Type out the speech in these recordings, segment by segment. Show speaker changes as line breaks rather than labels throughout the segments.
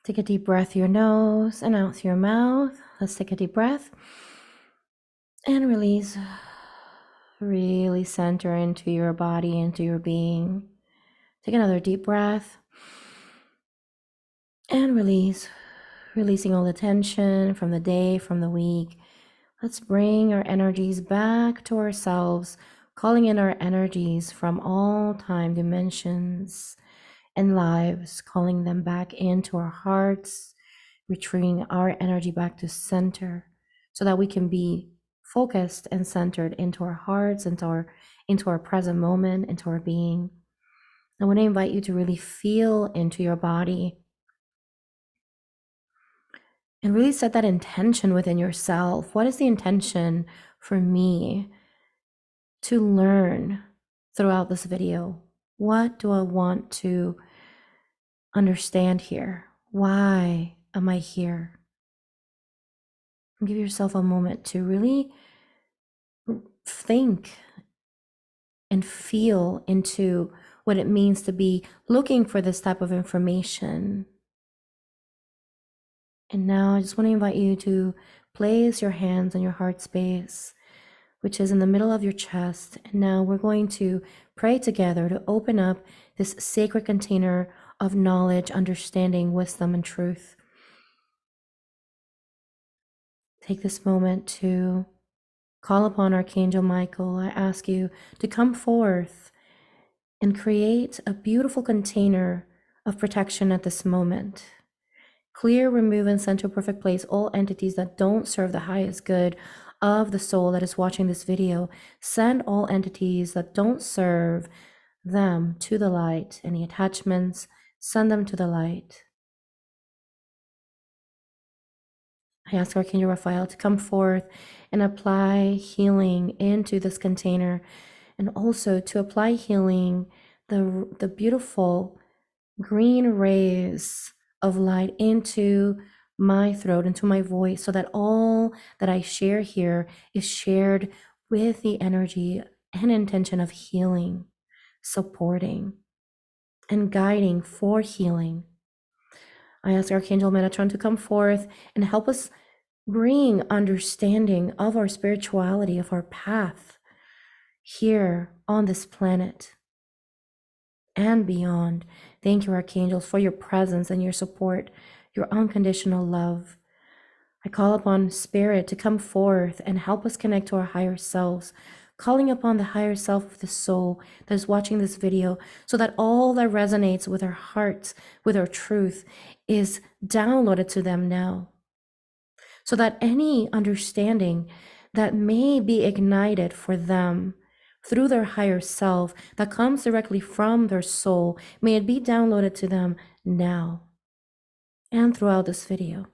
Take a deep breath through your nose and out through your mouth. Let's take a deep breath and release. Really center into your body, into your being. Take another deep breath and release. Releasing all the tension from the day, from the week. Let's bring our energies back to ourselves, calling in our energies from all time dimensions and lives, calling them back into our hearts, retrieving our energy back to center so that we can be focused and centered into our hearts, into our present moment, into our being. I want to invite you to really feel into your body and really set that intention within yourself. What is the intention for me to learn throughout this video? What do I want to understand here? Why am I here? And give yourself a moment to really think and feel into what it means to be looking for this type of information. And now I just want to invite you to place your hands on your heart space, which is in the middle of your chest. And now we're going to pray together to open up this sacred container of knowledge, understanding, wisdom, and truth. Take this moment to call upon Archangel Michael. I ask you to come forth and create a beautiful container of protection at this moment. Clear, remove, and send to a perfect place all entities that don't serve the highest good of the soul that is watching this video. Send all entities that don't serve them to the light. Any attachments, send them to the light. I ask Archangel Raphael to come forth and apply healing into this container, and also to apply healing, the beautiful green rays of light into my throat, into my voice, so that all that I share here is shared with the energy and intention of healing, supporting, and guiding for healing. I ask Archangel Metatron to come forth and help us bring understanding of our spirituality, of our path here on this planet and beyond. Thank you, Archangels, for your presence and your support, your unconditional love. I call upon Spirit to come forth and help us connect to our higher selves, calling upon the higher self of the soul that is watching this video, so that all that resonates with our hearts, with our truth, is downloaded to them now. So that any understanding that may be ignited for them through their higher self that comes directly from their soul, may it be downloaded to them now and throughout this video.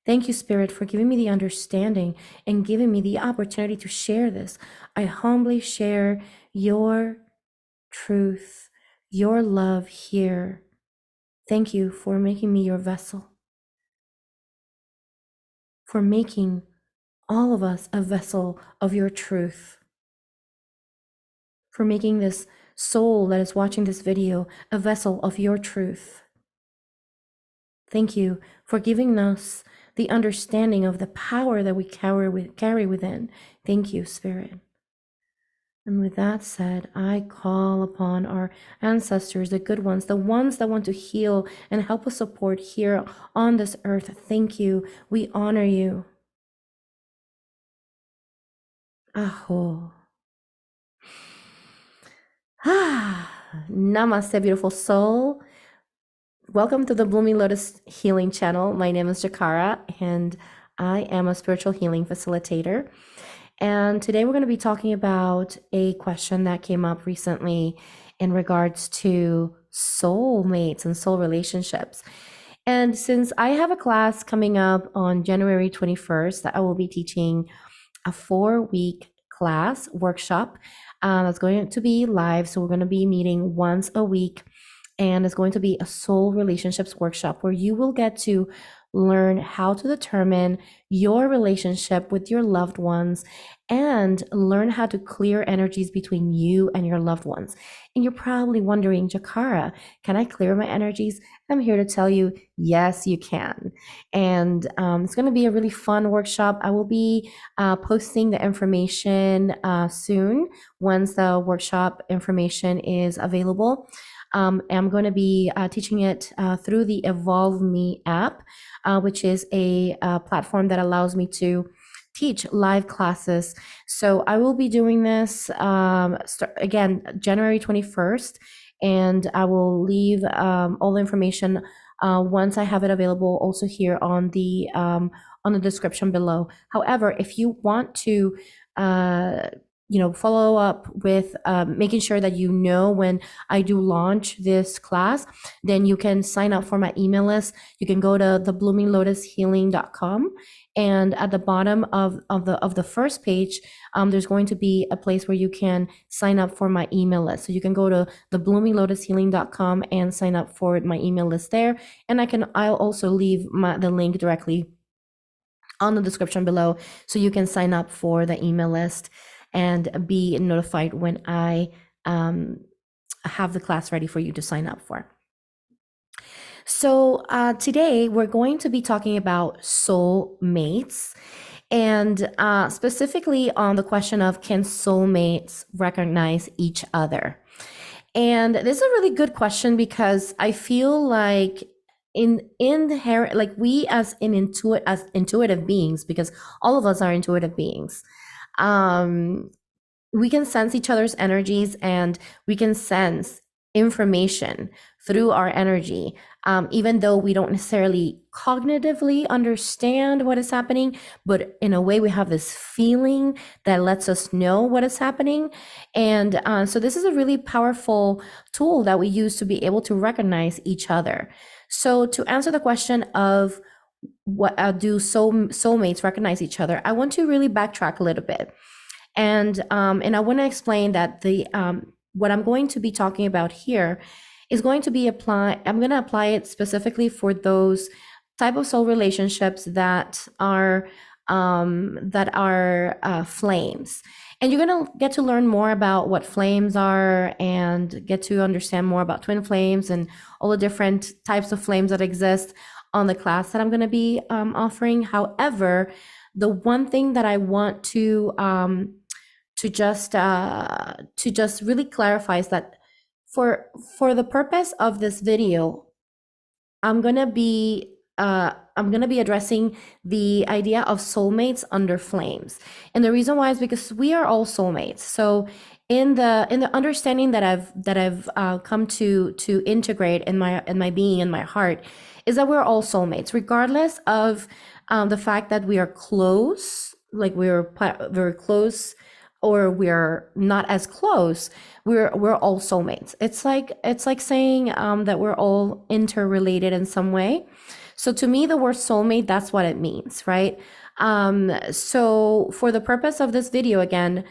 Thank you, Spirit, for giving me the understanding and giving me the opportunity to share this. I humbly share your truth, your love here. Thank you for making me your vessel, for making all of us a vessel of your truth, for making this soul that is watching this video a vessel of your truth. Thank you for giving us the understanding of the power that we carry within. Thank you, Spirit. And with that said, I call upon our ancestors, the good ones that want to heal and help us support here on this earth. Thank you. We honor you. Aho. Namaste, beautiful soul. Welcome to the Blooming Lotus Healing Channel. My name is Jakara, and I am a spiritual healing facilitator. And today we're going to be talking about a question that came up recently in regards to soulmates and soul relationships. And since I have a class coming up on January 21st that I will be teaching a 4-week class workshop that's going to be live. So we're going to be meeting once a week, and it's going to be a soul relationships workshop where you will get to learn how to determine your relationship with your loved ones and learn how to clear energies between you and your loved ones. And you're probably wondering, Jakara, can I clear my energies? I'm here to tell you, yes, you can. And it's going to be a really fun workshop. I will be posting the information soon once the workshop information is available. I'm going to be teaching it through the Evolve Me app, which is a platform that allows me to teach live classes. So I will be doing this again, January 21st, and I will leave all the information once I have it available also here on the description below. However, if you want to follow up with making sure that you know when I do launch this class, then you can sign up for my email list. You can go to thebloominglotushealing.com, and at the bottom of the first page, there's going to be a place where you can sign up for my email list. So you can go to thebloominglotushealing.com and sign up for my email list there. And I'll also leave the link directly on the description below, so you can sign up for the email list and be notified when I have the class ready for you to sign up for. So today we're going to be talking about soulmates, and specifically on the question of, can soulmates recognize each other? And this is a really good question, because I feel like inherent, like we as intuitive beings, because all of us are intuitive beings, we can sense each other's energies, and we can sense information through our energy, even though we don't necessarily cognitively understand what is happening, but in a way we have this feeling that lets us know what is happening. And so this is a really powerful tool that we use to be able to recognize each other. So to answer the question of what do soulmates recognize each other, I want to really backtrack a little bit. And I want to explain that what I'm going to be talking about here is going to be I'm going to apply it specifically for those type of soul relationships that are flames. And you're going to get to learn more about what flames are, and get to understand more about twin flames and all the different types of flames that exist on the class that I'm going to be offering. However, the one thing that I want to just really clarify is that for the purpose of this video, I'm gonna be addressing the idea of soulmates under flames. And the reason why is because we are all soulmates. So in the understanding that I've come to integrate in my being, in my heart, is that we're all soulmates, regardless of the fact that we are close, like we're very close, or we're not as close. We're all soulmates. It's like saying that we're all interrelated in some way. So to me, the word soulmate, that's what it means, right? So for the purpose of this video, again,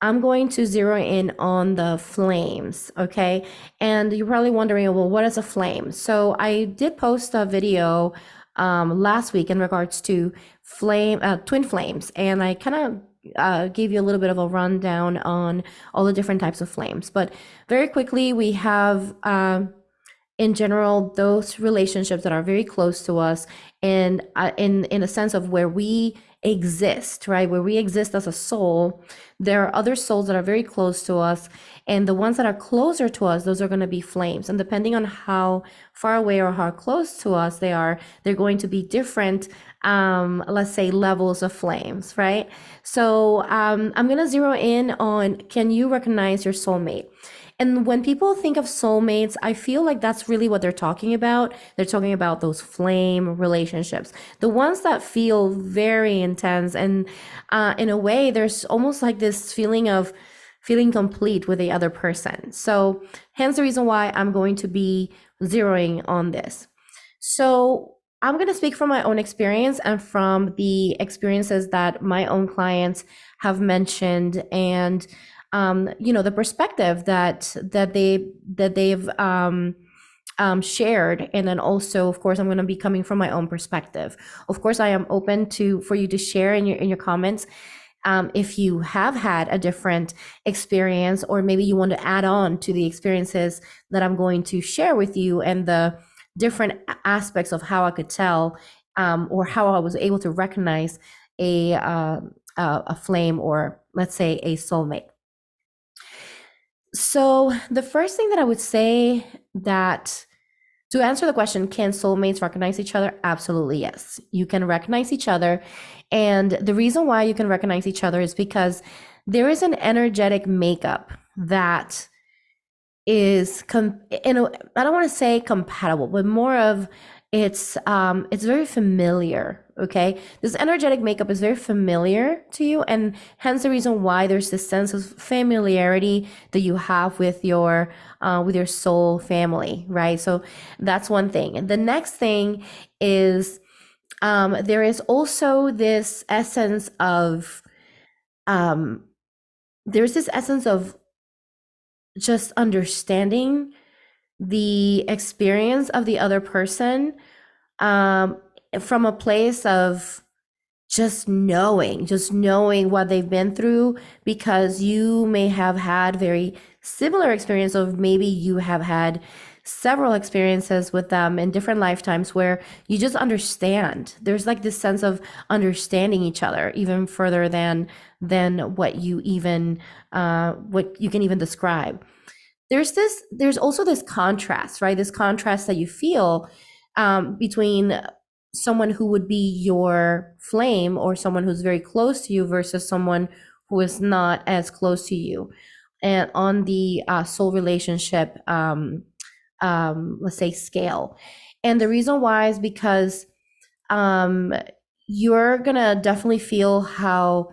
I'm going to zero in on the flames, okay? And you're probably wondering, well, what is a flame? So I did post a video last week in regards to twin flames, and I kind of gave you a little bit of a rundown on all the different types of flames. But very quickly, we have in general those relationships that are very close to us, and in a sense of where we exist, right? Where we exist as a soul, there are other souls that are very close to us, and the ones that are closer to us, those are going to be flames. And depending on how far away or how close to us they are, they're going to be different, let's say, levels of flames, right? So I'm going to zero in on, can you recognize your soulmate? And when people think of soulmates, I feel like that's really what they're talking about. They're talking about those flame relationships, the ones that feel very intense. And in a way, there's almost like this feeling of feeling complete with the other person. So hence the reason why I'm going to be zeroing on this. So I'm going to speak from my own experience and from the experiences that my own clients have mentioned, and the perspective that they've shared, and then also, of course, I'm going to be coming from my own perspective. Of course, I am open for you to share in your comments if you have had a different experience, or maybe you want to add on to the experiences that I'm going to share with you, and the different aspects of how I could tell, or how I was able to recognize a flame, or let's say a soulmate. So the first thing that I would say, that to answer the question, can soulmates recognize each other? Absolutely, yes. You can recognize each other. And the reason why you can recognize each other is because there is an energetic makeup that is, I don't want to say compatible, but more of it's very familiar. Okay, this energetic makeup is very familiar to you, and hence the reason why there's this sense of familiarity that you have with your soul family, right? So that's one thing. And the next thing is, there is also this essence of there's this essence of just understanding the experience of the other person, from a place of just knowing what they've been through, because you may have had very similar experience, of maybe you have had several experiences with them in different lifetimes, where you just understand. There's like this sense of understanding each other even further than what you can even describe. There's also this contrast, right? This contrast that you feel, between someone who would be your flame, or someone who's very close to you, versus someone who is not as close to you. And on the soul relationship, let's say, scale. And the reason why is because you're gonna definitely feel how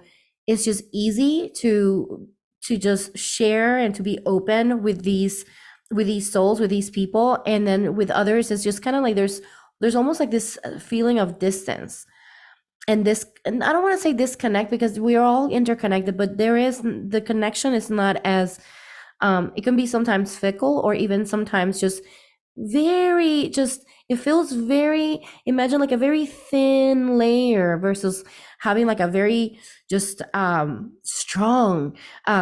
it's just easy to just share and to be open with these souls, with these people. And then with others, it's just kind of like there's almost like this feeling of distance, and I don't want to say disconnect, because we are all interconnected, but the connection is not as, it can be sometimes fickle, or even sometimes just very, just, it feels very, imagine like a very thin layer, versus having like a very just strong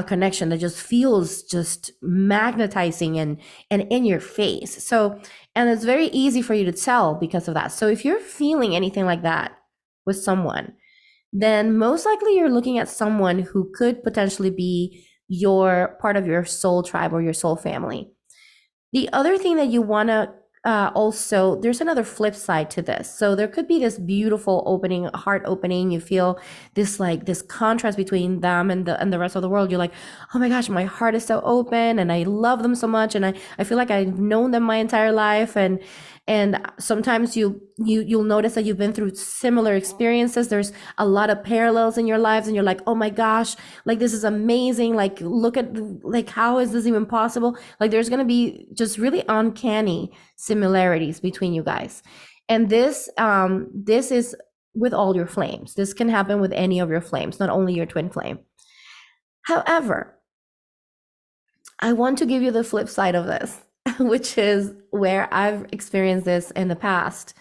connection that just feels just magnetizing and in your face. So, and it's very easy for you to tell because of that. So if you're feeling anything like that with someone, then most likely you're looking at someone who could potentially be your part of your soul tribe or your soul family. The other thing that you want to also, there's another flip side to this. So there could be this beautiful opening, heart opening. You feel this like this contrast between them and the rest of the world. You're like, oh my gosh, my heart is so open, and I love them so much, and I feel like I've known them my entire life. And sometimes you'll notice that you've been through similar experiences. There's a lot of parallels in your lives, and you're like, oh my gosh, like this is amazing. Like, look at, like, how is this even possible? Like, there's going to be just really uncanny similarities between you guys. And this is with all your flames. This can happen with any of your flames, not only your twin flame. However, I want to give you the flip side of this, which is where I've experienced this in the past.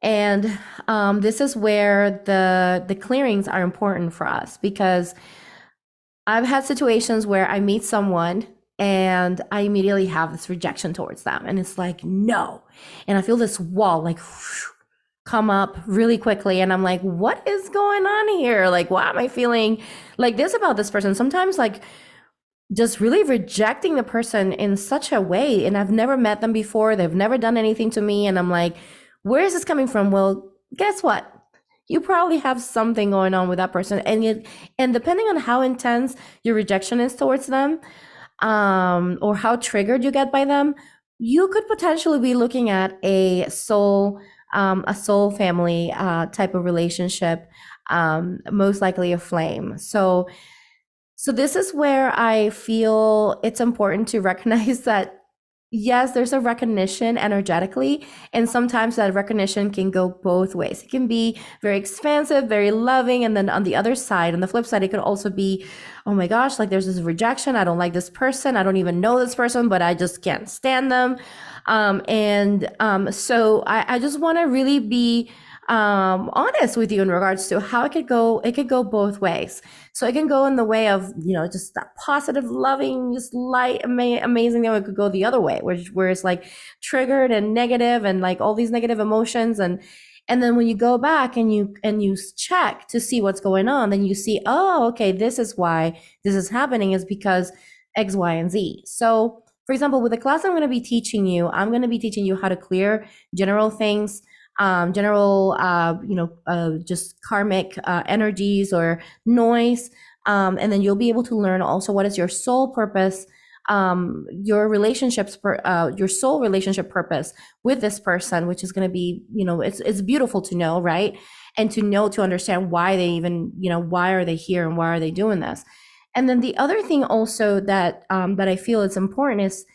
And this is where the clearings are important for us, because I've had situations where I meet someone and I immediately have this rejection towards them. And it's like, no. And I feel this wall like come up really quickly. And I'm like, what is going on here? Like, why am I feeling like this about this person? Sometimes like just really rejecting the person in such a way. And I've never met them before. They've never done anything to me. And I'm like, where is this coming from? Well, guess what? You probably have something going on with that person. And depending on how intense your rejection is towards them, or how triggered you get by them, you could potentially be looking at a soul family type of relationship, most likely a flame. So this is where I feel it's important to recognize that yes, there's a recognition energetically, and sometimes that recognition can go both ways. It can be very expansive, very loving, and then on the other side, on the flip side, it could also be, oh my gosh, like there's this rejection. I don't like this person. I don't even know this person, but I just can't stand them. So I just want to really be honest with you in regards to how it could go. It could go both ways. So it can go in the way of, just that positive, loving, just light, amazing. Or it could go the other way, where it's like triggered and negative and like all these negative emotions. And then when you go back and you check to see what's going on, then you see, oh, okay, this is why this is happening, is because X, Y, and Z. So for example, with the class I'm going to be teaching you, I'm going to be teaching you how to clear general things, just karmic energies or noise. And then you'll be able to learn also what is your soul purpose, your your soul relationship purpose with this person, which is going to be, it's beautiful to know, right? And to understand why they even, why are they here and why are they doing this? And then the other thing also that I feel is important is,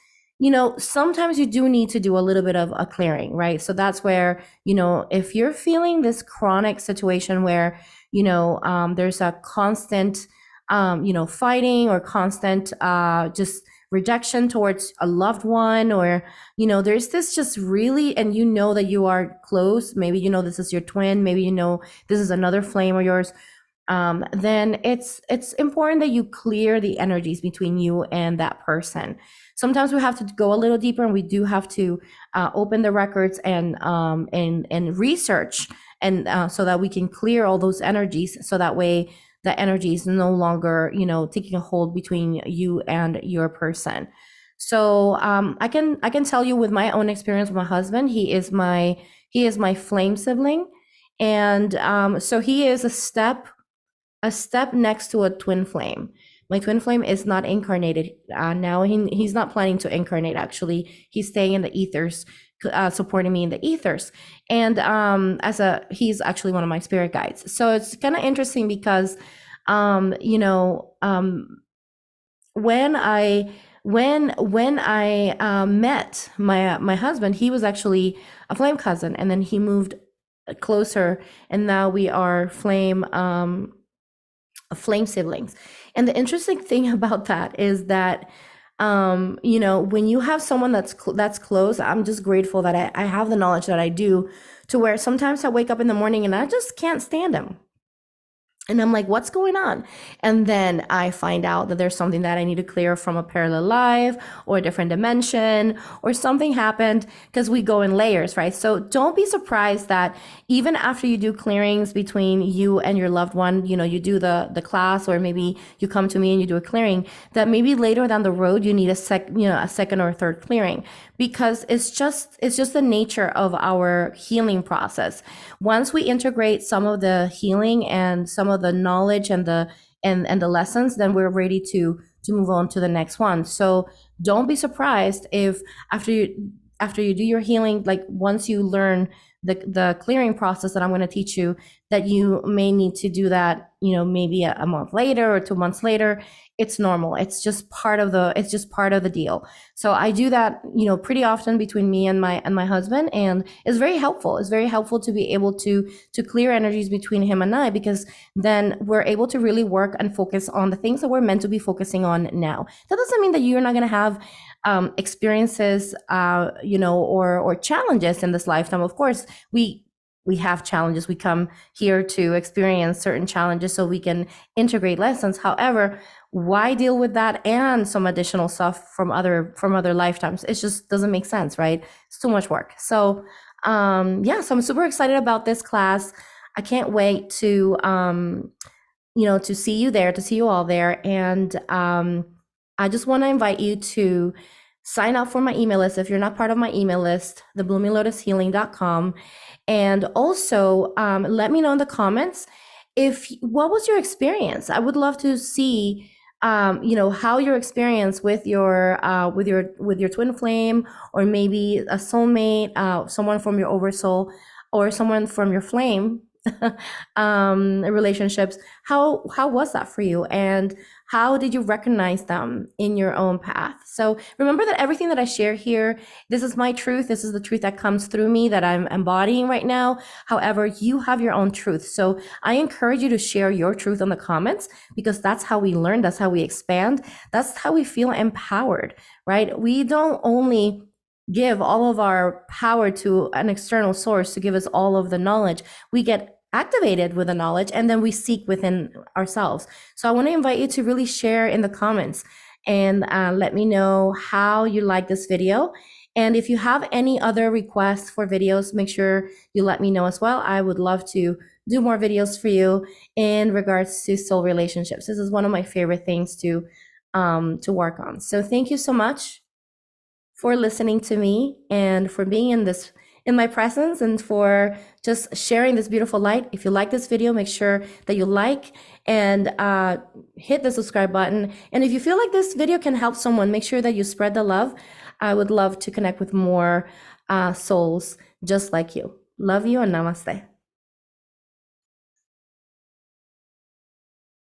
sometimes you do need to do a little bit of a clearing, right? So that's where, if you're feeling this chronic situation where, there's a constant, fighting or constant, just rejection towards a loved one, or, there's this just really, and that you are close, maybe, this is your twin, maybe, this is another flame of yours, then it's important that you clear the energies between you and that person. Sometimes we have to go a little deeper, and we do have to open the records and research, and so that we can clear all those energies, so that way the energy is no longer, taking a hold between you and your person. So I can tell you with my own experience with my husband, he is my flame sibling, and so he is a step next to a twin flame. My twin flame is not incarnated now. He's not planning to incarnate. Actually, he's staying in the ethers, supporting me in the ethers. And he's actually one of my spirit guides. So it's kind of interesting because, when I met my husband, he was actually a flame cousin, and then he moved closer, and now we are flame siblings. And the interesting thing about that is that, when you have someone that's close, I'm just grateful that I have the knowledge that I do, to where sometimes I wake up in the morning and I just can't stand him. And I'm like, what's going on? And then I find out that there's something that I need to clear from a parallel life or a different dimension, or something happened, because we go in layers, right? So don't be surprised that even after you do clearings between you and your loved one, you do the class, or maybe you come to me and you do a clearing, that maybe later down the road you need a second or a third clearing, because it's just the nature of our healing process. Once we integrate some of the healing and some of the knowledge and the lessons, then we're ready to move on to the next one. So don't be surprised if after you do your healing, like once you learn the clearing process that I'm going to teach you, that you may need to do that, maybe a month later or 2 months later. It's normal. It's just part of the deal. So I do that, pretty often between me and my husband, and it's very helpful. It's very helpful to be able to clear energies between him and I, because then we're able to really work and focus on the things that we're meant to be focusing on now. That doesn't mean that you're not going to have experiences, or challenges in this lifetime. Of course, we have challenges. We come here to experience certain challenges so we can integrate lessons. However, why deal with that and some additional stuff from other lifetimes? It just doesn't make sense, right? It's too much work. So so I'm super excited about this class. I can't wait to to see you there, to see you all there. And I just want to invite you to sign up for my email list if you're not part of my email list, thebloominglotushealing.com. And also, let me know in the comments what was your experience. I would love to see, how your experience with your twin flame, or maybe a soulmate, someone from your oversoul, or someone from your flame, relationships. How was that for you? And how did you recognize them in your own path? So remember that everything that I share here, this is my truth. This is the truth that comes through me that I'm embodying right now. However, you have your own truth. So I encourage you to share your truth in the comments, because that's how we learn. That's how we expand. That's how we feel empowered, right? We don't only give all of our power to an external source to give us all of the knowledge. We get activated with the knowledge, and then we seek within ourselves. So I want to invite you to really share in the comments and let me know how you like this video. And if you have any other requests for videos, make sure you let me know as well. I would love to do more videos for you in regards to soul relationships. This is one of my favorite things to work on. So thank you so much for listening to me and for being in my presence, and for just sharing this beautiful light. If you like this video, make sure that you like and hit the subscribe button. And if you feel like this video can help someone, make sure that you spread the love. I would love to connect with more souls just like you. Love you and namaste.